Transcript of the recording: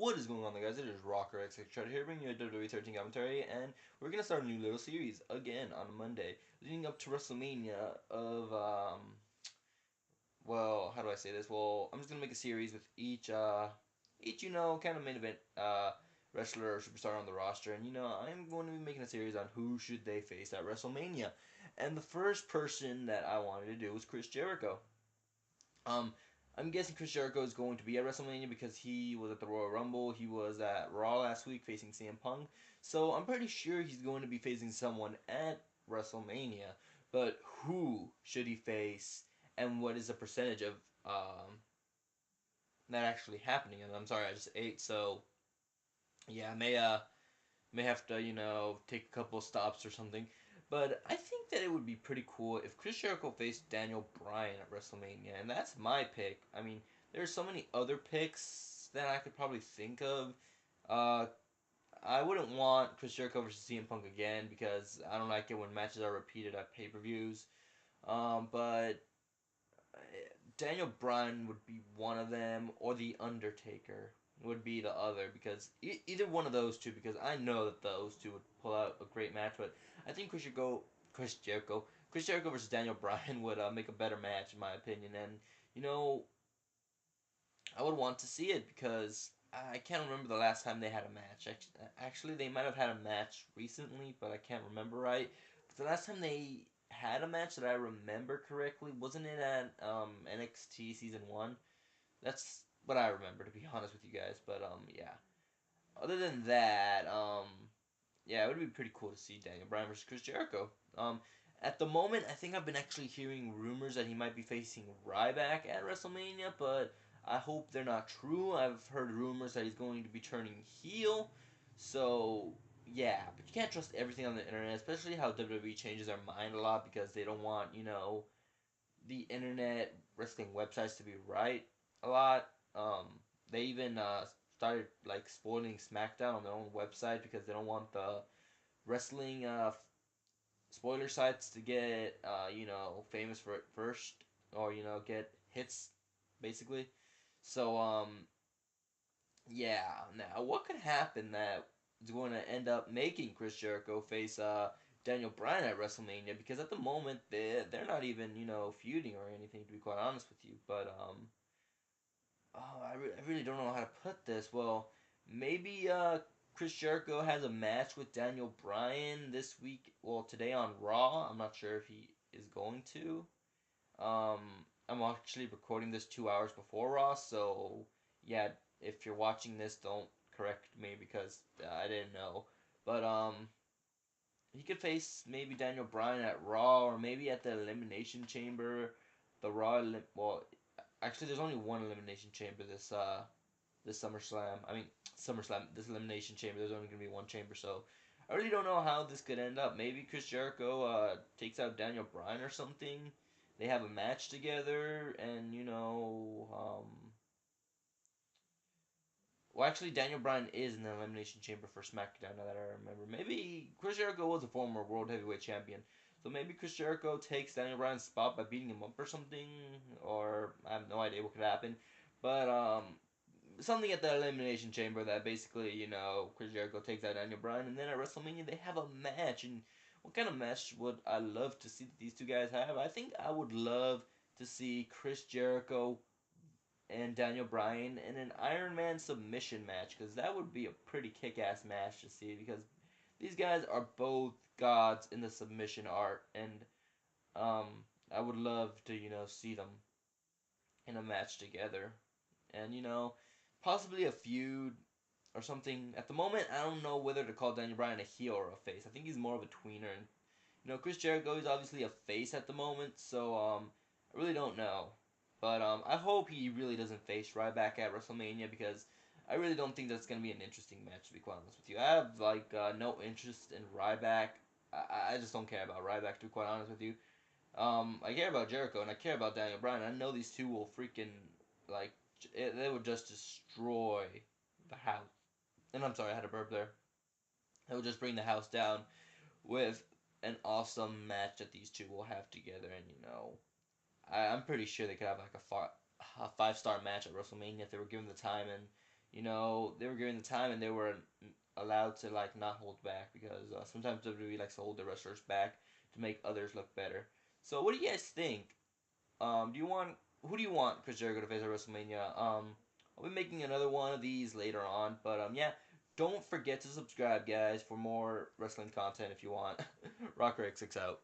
What is going on, guys? It is Rocker X here, bringing you a WWE 13 commentary, and we're gonna start a new little series again on Monday, leading up to WrestleMania. Well, how do I say this? Well, I'm just gonna make a series with each kind of main event wrestler or superstar on the roster, and I'm going to be making a series on who should they face at WrestleMania, and the first person that I wanted to do was Chris Jericho. Um, I'm guessing Chris Jericho is going to be at WrestleMania because he was at the Royal Rumble. He was at Raw last week facing CM Punk. So I'm pretty sure he's going to be facing someone at WrestleMania. But who should he face, and what is the percentage of that actually happening? And I'm sorry, I just ate, so yeah, I may have to take a couple of stops or something. But I think that it would be pretty cool if Chris Jericho faced Daniel Bryan at WrestleMania, and that's my pick. I mean, there's so many other picks that I could probably think of. Uh, I wouldn't want Chris Jericho versus CM Punk again because I don't like it when matches are repeated at pay-per-views. But Daniel Bryan would be one of them, or The Undertaker would be the other, because either one of those two, because I know that those two would pull out a great match. But I think Chris Jericho versus Daniel Bryan would make a better match in my opinion, and you know I would want to see it because I can't remember the last time they had a match. Actually, they might have had a match recently, but I can't remember right. But the last time they had a match that I remember correctly, wasn't it at NXT season 1? That's what I remember, to be honest with you guys. But yeah. Other than that, yeah, it would be pretty cool to see Daniel Bryan versus Chris Jericho. Um, at the moment, I think I've been actually hearing rumors that he might be facing Ryback at WrestleMania, but I hope they're not true. I've heard rumors that he's going to be turning heel, so yeah, but you can't trust everything on the internet, especially how WWE changes their mind a lot because they don't want the internet wrestling websites to be right a lot. They even started like spoiling SmackDown on their own website because they don't want the wrestling spoiler sites to get famous for it first, or get hits basically. So yeah. Now what could happen that is going to end up making Chris Jericho face Daniel Bryan at WrestleMania? Because at the moment they're not even feuding or anything, to be quite honest with you. But oh, I really don't know how to put this. Well, maybe Chris Jericho has a match with Daniel Bryan this week. Well, today on Raw. I'm not sure if he is going to. Um, I'm actually recording this 2 hours before Raw, so yeah. If you're watching this, don't correct me because I didn't know. But he could face maybe Daniel Bryan at Raw, or maybe at the Elimination Chamber. The well, actually, there's only one Elimination Chamber this SummerSlam. I mean SummerSlam. This Elimination Chamber. There's only gonna be one chamber, so I really don't know how this could end up. Maybe Chris Jericho takes out Daniel Bryan or something. They have a match together, and well, actually, Daniel Bryan is in the Elimination Chamber for SmackDown, now that I remember. Maybe Chris Jericho was a former World Heavyweight Champion. So maybe Chris Jericho takes Daniel Bryan's spot by beating him up or something. Or I have no idea what could happen. But something at the Elimination Chamber that basically, Chris Jericho takes out Daniel Bryan. And then at WrestleMania, they have a match. And what kind of match would I love to see that these two guys have? I think I would love to see Chris Jericho and Daniel Bryan in an Iron Man submission match, because that would be a pretty kick-ass match to see, because these guys are both gods in the submission art, and um, I would love to see them in a match together, and possibly a feud or something. At the moment, I don't know whether to call Daniel Bryan a heel or a face. I think he's more of a tweener, and Chris Jericho is obviously a face at the moment, so I really don't know. But I hope he really doesn't face Ryback at WrestleMania, because I really don't think that's gonna be an interesting match, to be quite honest with you. I have no interest in Ryback. I just don't care about Ryback, to be quite honest with you. I care about Jericho and I care about Daniel Bryan. I know these two will freaking like they would just destroy the house. And I'm sorry, I had a burp there. They would just bring the house down with an awesome match that these two will have together, and I'm pretty sure they could have like a 5-star match at WrestleMania if they were given the time and they were given the time and they were allowed to like not hold back because sometimes WWE likes to hold their wrestlers back to make others look better. So what do you guys think? Do you want who do you want Chris Jericho to face at WrestleMania? I'll be making another one of these later on, but yeah, don't forget to subscribe, guys, for more wrestling content if you want. Rocker X6 out.